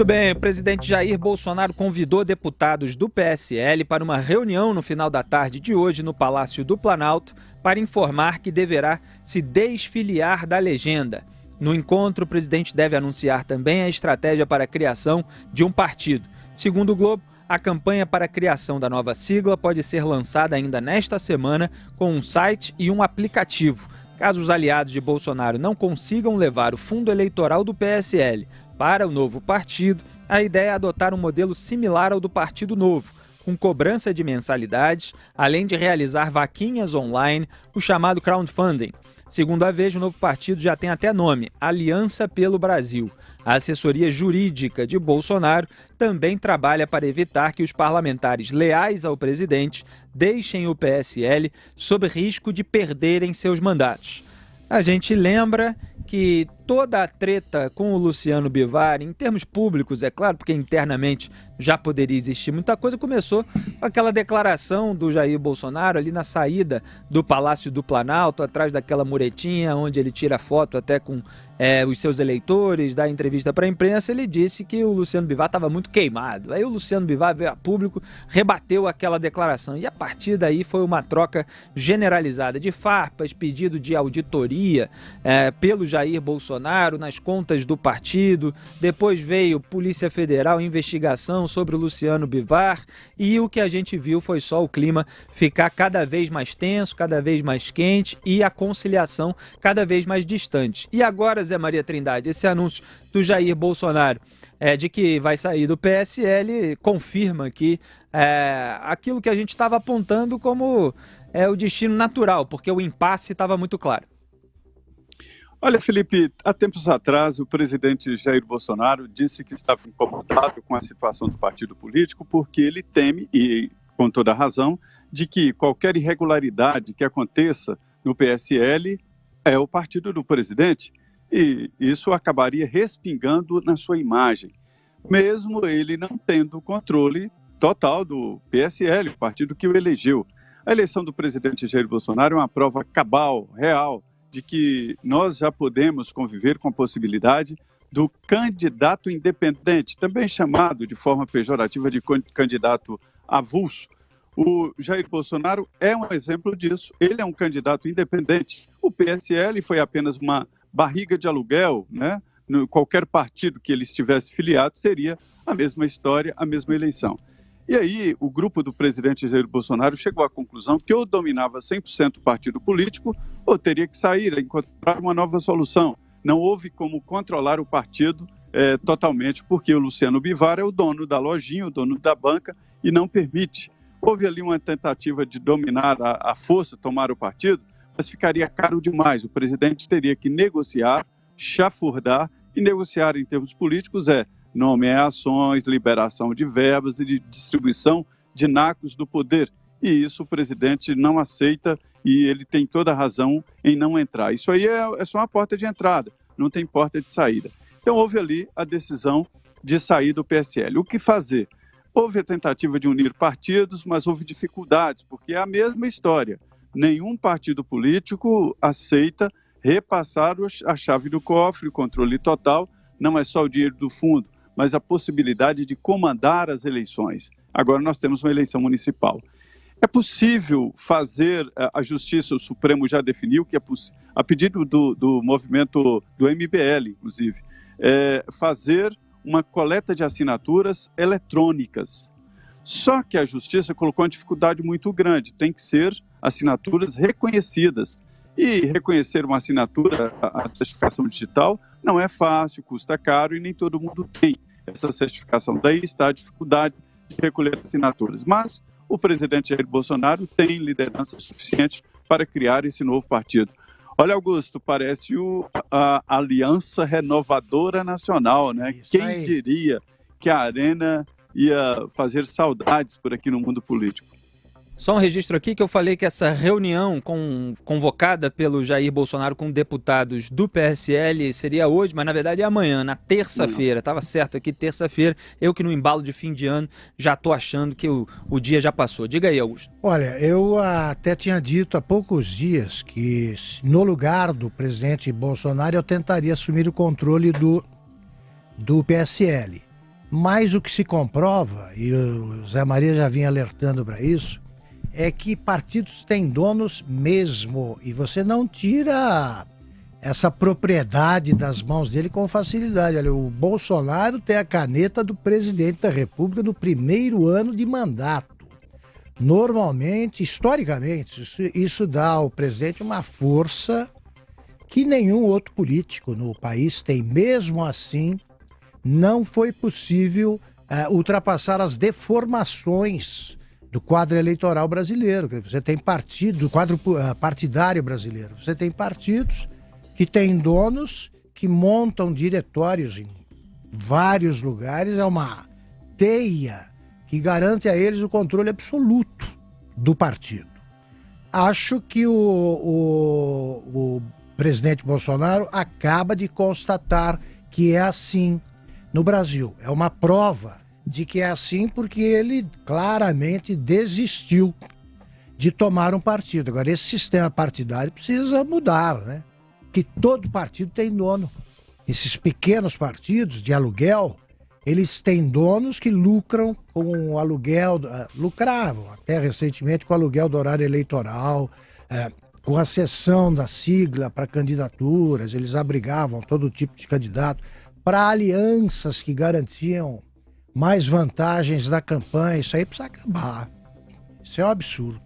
Muito bem, o presidente Jair Bolsonaro convidou deputados do PSL para uma reunião no final da tarde de hoje no Palácio do Planalto para informar que deverá se desfiliar da legenda. No encontro, o presidente deve anunciar também a estratégia para a criação de um partido. Segundo o Globo, a campanha para a criação da nova sigla pode ser lançada ainda nesta semana com um site e um aplicativo. Caso os aliados de Bolsonaro não consigam levar o fundo eleitoral do PSL para o novo partido, a ideia é adotar um modelo similar ao do Partido Novo, com cobrança de mensalidades, além de realizar vaquinhas online, o chamado crowdfunding. Segundo a Veja, o novo partido já tem até nome, Aliança pelo Brasil. A assessoria jurídica de Bolsonaro também trabalha para evitar que os parlamentares leais ao presidente deixem o PSL sob risco de perderem seus mandatos. A gente lembra que toda a treta com o Luciano Bivar, em termos públicos, é claro, porque internamente já poderia existir muita coisa, começou com aquela declaração do Jair Bolsonaro ali na saída do Palácio do Planalto, atrás daquela muretinha onde ele tira foto até com os seus eleitores, dá entrevista para a imprensa. Ele disse que o Luciano Bivar estava muito queimado. Aí o Luciano Bivar veio a público, rebateu aquela declaração e a partir daí foi uma troca generalizada de farpas, pedido de auditoria pelo Jair Bolsonaro nas contas do partido. Depois veio Polícia Federal, investigação sobre o Luciano Bivar, e o que a gente viu foi só o clima ficar cada vez mais tenso, cada vez mais quente e a conciliação cada vez mais distante. E agora, Zé Maria Trindade, esse anúncio do Jair Bolsonaro de que vai sair do PSL confirma que aquilo que a gente estava apontando como o destino natural, porque o impasse estava muito claro. Olha, Felipe, há tempos atrás o presidente Jair Bolsonaro disse que estava incomodado com a situação do partido político porque ele teme, e com toda razão, de que qualquer irregularidade que aconteça no PSL é o partido do presidente e isso acabaria respingando na sua imagem, mesmo ele não tendo controle total do PSL, o partido que o elegeu. A eleição do presidente Jair Bolsonaro é uma prova cabal, real, de que nós já podemos conviver com a possibilidade do candidato independente, também chamado de forma pejorativa de candidato avulso. O Jair Bolsonaro é um exemplo disso, ele é um candidato independente. O PSL foi apenas uma barriga de aluguel, né? Qualquer partido que ele estivesse filiado seria a mesma história, a mesma eleição. E aí, o grupo do presidente Jair Bolsonaro chegou à conclusão que ou dominava 100% o partido político ou teria que sair, encontrar uma nova solução. Não houve como controlar o partido totalmente, porque o Luciano Bivar é o dono da lojinha, o dono da banca, e não permite. Houve ali uma tentativa de dominar a força, tomar o partido, mas ficaria caro demais. O presidente teria que negociar, chafurdar, e negociar em termos políticos nomeações, liberação de verbas e de distribuição de nacos do poder. E isso o presidente não aceita e ele tem toda a razão em não entrar. Isso aí é só uma porta de entrada, não tem porta de saída. Então houve ali a decisão de sair do PSL. O que fazer? Houve a tentativa de unir partidos, mas houve dificuldades, porque é a mesma história. Nenhum partido político aceita repassar a chave do cofre, o controle total, não é só o dinheiro do fundo, mas a possibilidade de comandar as eleições. Agora nós temos uma eleição municipal. É possível fazer, a Justiça, o Supremo já definiu que é a pedido do movimento do MBL, inclusive, fazer uma coleta de assinaturas eletrônicas. Só que a Justiça colocou uma dificuldade muito grande, tem que ser assinaturas reconhecidas. E reconhecer uma assinatura, a certificação digital, não é fácil, custa caro e nem todo mundo tem essa certificação. Daí está a dificuldade de recolher assinaturas. Mas o presidente Jair Bolsonaro tem liderança suficiente para criar esse novo partido. Olha, Augusto, parece a Aliança Renovadora Nacional, né? Quem diria que a Arena ia fazer saudades por aqui no mundo político? Só um registro aqui que eu falei que essa reunião convocada pelo Jair Bolsonaro com deputados do PSL seria hoje, mas na verdade é amanhã, na terça-feira. Estava certo aqui, terça-feira. Eu que no embalo de fim de ano já estou achando que o dia já passou. Diga aí, Augusto. Olha, eu até tinha dito há poucos dias que no lugar do presidente Bolsonaro eu tentaria assumir o controle do PSL. Mas o que se comprova, e o Zé Maria já vinha alertando para isso, é que partidos têm donos mesmo, e você não tira essa propriedade das mãos dele com facilidade. Olha, o Bolsonaro tem a caneta do presidente da República no primeiro ano de mandato. Normalmente, historicamente, isso dá ao presidente uma força que nenhum outro político no país tem. Mesmo assim, não foi possível ultrapassar as deformações do quadro eleitoral brasileiro. Você tem partido, do quadro partidário brasileiro. Você tem partidos que têm donos que montam diretórios em vários lugares. É uma teia que garante a eles o controle absoluto do partido. Acho que o presidente Bolsonaro acaba de constatar que é assim no Brasil. É uma prova de que é assim porque ele claramente desistiu de tomar um partido. Agora, esse sistema partidário precisa mudar, né? Que todo partido tem dono. Esses pequenos partidos de aluguel, eles têm donos que lucram com o aluguel, lucravam até recentemente com o aluguel do horário eleitoral, com a cessão da sigla para candidaturas, eles abrigavam todo tipo de candidato para alianças que garantiam mais vantagens da campanha. Isso aí precisa acabar. Isso é um absurdo.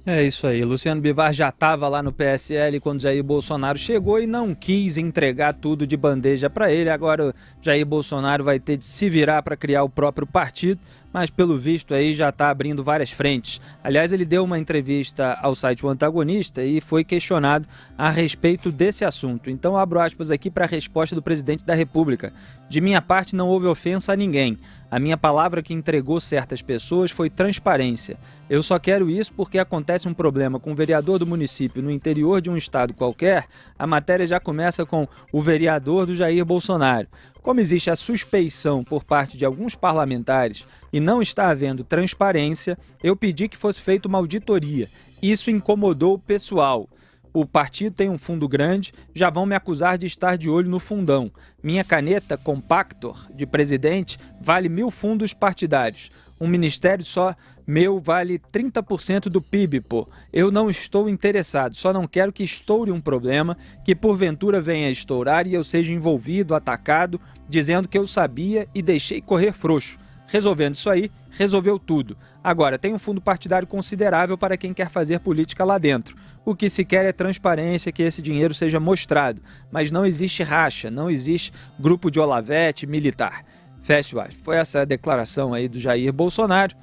É isso aí. Luciano Bivar já estava lá no PSL quando Jair Bolsonaro chegou e não quis entregar tudo de bandeja para ele. Agora Jair Bolsonaro vai ter de se virar para criar o próprio partido, mas pelo visto aí já está abrindo várias frentes. Aliás, ele deu uma entrevista ao site O Antagonista e foi questionado a respeito desse assunto. Então abro aspas aqui para a resposta do presidente da República. De minha parte não houve ofensa a ninguém. A minha palavra que entregou certas pessoas foi transparência. Eu só quero isso porque acontece um problema com o vereador do município no interior de um estado qualquer, a matéria já começa com o vereador do Jair Bolsonaro. Como existe a suspeição por parte de alguns parlamentares e não está havendo transparência, eu pedi que fosse feita uma auditoria. Isso incomodou o pessoal. O partido tem um fundo grande, já vão me acusar de estar de olho no fundão. Minha caneta Compactor de presidente vale 1000 fundos partidários. Um ministério só meu vale 30% do PIB, pô. Eu não estou interessado, só não quero que estoure um problema, que porventura venha a estourar e eu seja envolvido, atacado, dizendo que eu sabia e deixei correr frouxo. Resolvendo isso aí, resolveu tudo. Agora, tem um fundo partidário considerável para quem quer fazer política lá dentro. O que se quer é transparência, que esse dinheiro seja mostrado. Mas não existe racha, não existe grupo de Olavete militar. Fecha o aspas. Foi essa a declaração aí do Jair Bolsonaro,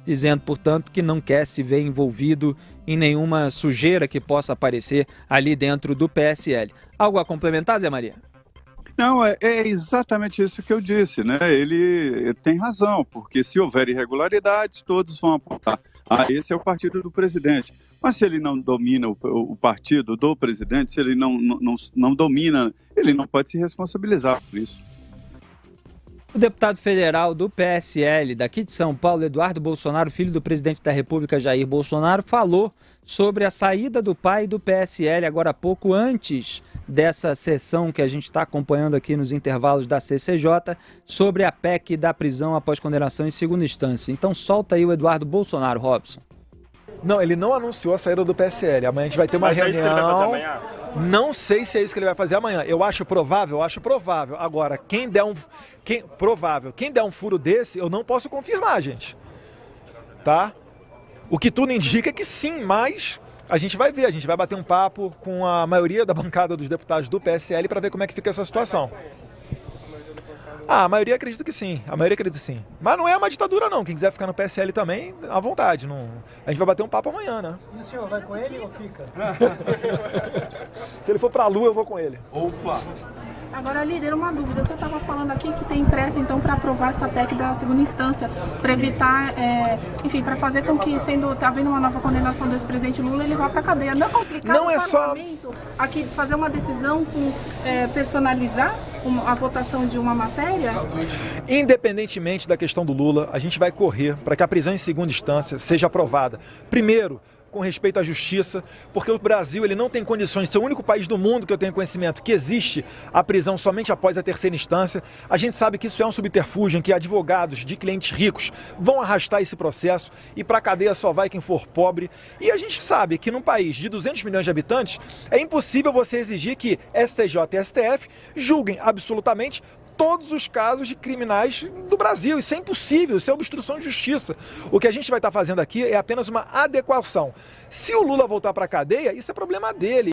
dizendo, portanto, que não quer se ver envolvido em nenhuma sujeira que possa aparecer ali dentro do PSL. Algo a complementar, Zé Maria? Não, é exatamente isso que eu disse, né? Ele tem razão, porque se houver irregularidades, todos vão apontar. Esse é o partido do presidente. Mas se ele não domina o partido do presidente, se ele não domina, ele não pode se responsabilizar por isso. O deputado federal do PSL daqui de São Paulo, Eduardo Bolsonaro, filho do presidente da República, Jair Bolsonaro, falou sobre a saída do pai do PSL agora há pouco, antes dessa sessão que a gente está acompanhando aqui nos intervalos da CCJ, sobre a PEC da prisão após condenação em segunda instância. Então solta aí o Eduardo Bolsonaro, Robson. Não, ele não anunciou a saída do PSL. Amanhã a gente vai ter uma reunião. É isso que ele vai fazer amanhã? Não sei se é isso que ele vai fazer amanhã. Eu acho provável, Agora, quem der um furo desse, eu não posso confirmar, gente. Tá? O que tudo indica é que sim, mas a gente vai ver. A gente vai bater um papo com a maioria da bancada dos deputados do PSL para ver como é que fica essa situação. A maioria acredita que sim, Mas não é uma ditadura não, quem quiser ficar no PSL também, à vontade. Não... A gente vai bater um papo amanhã, né? E o senhor vai com ele ou fica? Se ele for pra Lua, eu vou com ele. Opa! Agora, líder, uma dúvida. O senhor estava falando aqui que tem pressa, então, para aprovar essa PEC da segunda instância, para evitar, enfim, para fazer com que, havendo uma nova condenação desse presidente Lula, ele vá para a cadeia. Não é complicado não é só aqui fazer uma decisão com personalizar a votação de uma matéria? Independentemente da questão do Lula, a gente vai correr para que a prisão em segunda instância seja aprovada. Primeiro, com respeito à justiça, porque o Brasil ele não tem condições de ser o único país do mundo que eu tenho conhecimento que existe a prisão somente após a terceira instância. A gente sabe que isso é um subterfúgio em que advogados de clientes ricos vão arrastar esse processo e para a cadeia só vai quem for pobre. E a gente sabe que num país de 200 milhões de habitantes é impossível você exigir que STJ e STF julguem absolutamente todos os casos de criminais do Brasil. Isso é impossível, isso é obstrução de justiça. O que a gente vai estar fazendo aqui é apenas uma adequação. Se o Lula voltar para a cadeia, isso é problema dele.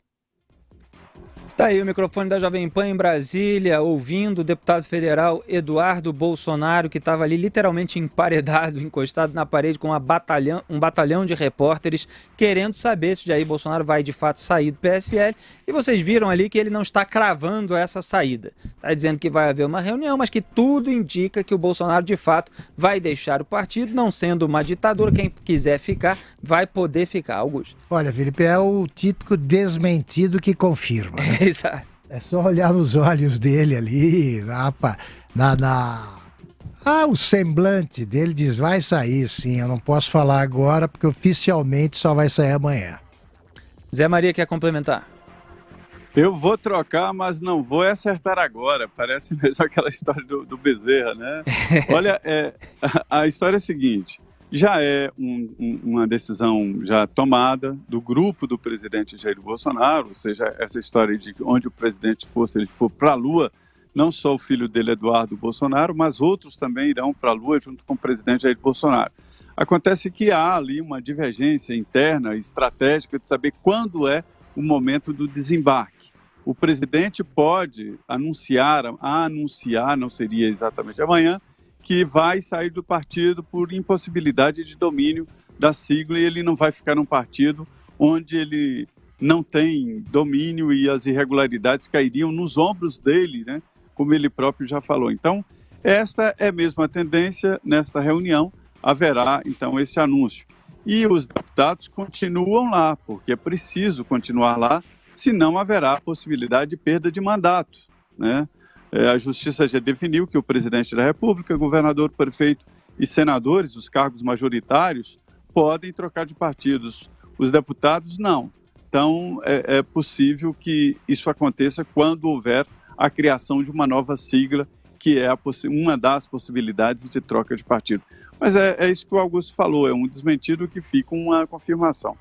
Tá aí o microfone da Jovem Pan em Brasília, ouvindo o deputado federal Eduardo Bolsonaro, que estava ali literalmente emparedado, encostado na parede com um batalhão de repórteres, querendo saber se o Jair Bolsonaro vai de fato sair do PSL. E vocês viram ali que ele não está cravando essa saída. Está dizendo que vai haver uma reunião, mas que tudo indica que o Bolsonaro de fato vai deixar o partido, não sendo uma ditadura. Quem quiser ficar, vai poder ficar. Augusto. Olha, Felipe, é o típico desmentido que confirma. Exato. É só olhar nos olhos dele ali, o semblante dele diz, vai sair sim, eu não posso falar agora porque oficialmente só vai sair amanhã. Zé Maria quer complementar? Eu vou trocar, mas não vou acertar agora. Parece mesmo aquela história do Bezerra, né? Olha, a história é a seguinte, já é uma decisão já tomada do grupo do presidente Jair Bolsonaro, ou seja, essa história de onde o presidente for, se ele for para a Lua, não só o filho dele, Eduardo Bolsonaro, mas outros também irão para a Lua junto com o presidente Jair Bolsonaro. Acontece que há ali uma divergência interna, estratégica, de saber quando é o momento do desembarque. O presidente pode anunciar, não seria exatamente amanhã, que vai sair do partido por impossibilidade de domínio da sigla e ele não vai ficar num partido onde ele não tem domínio e as irregularidades cairiam nos ombros dele, né? Como ele próprio já falou. Então, esta é mesmo a tendência. Nesta reunião haverá, então, esse anúncio. E os deputados continuam lá, porque é preciso continuar lá, senão haverá a possibilidade de perda de mandato, né? A Justiça já definiu que o presidente da República, governador, prefeito e senadores, os cargos majoritários, podem trocar de partidos. Os deputados, não. Então, é possível que isso aconteça quando houver a criação de uma nova sigla, que é uma das possibilidades de troca de partido. Mas é isso que o Augusto falou, é um desmentido que fica uma confirmação.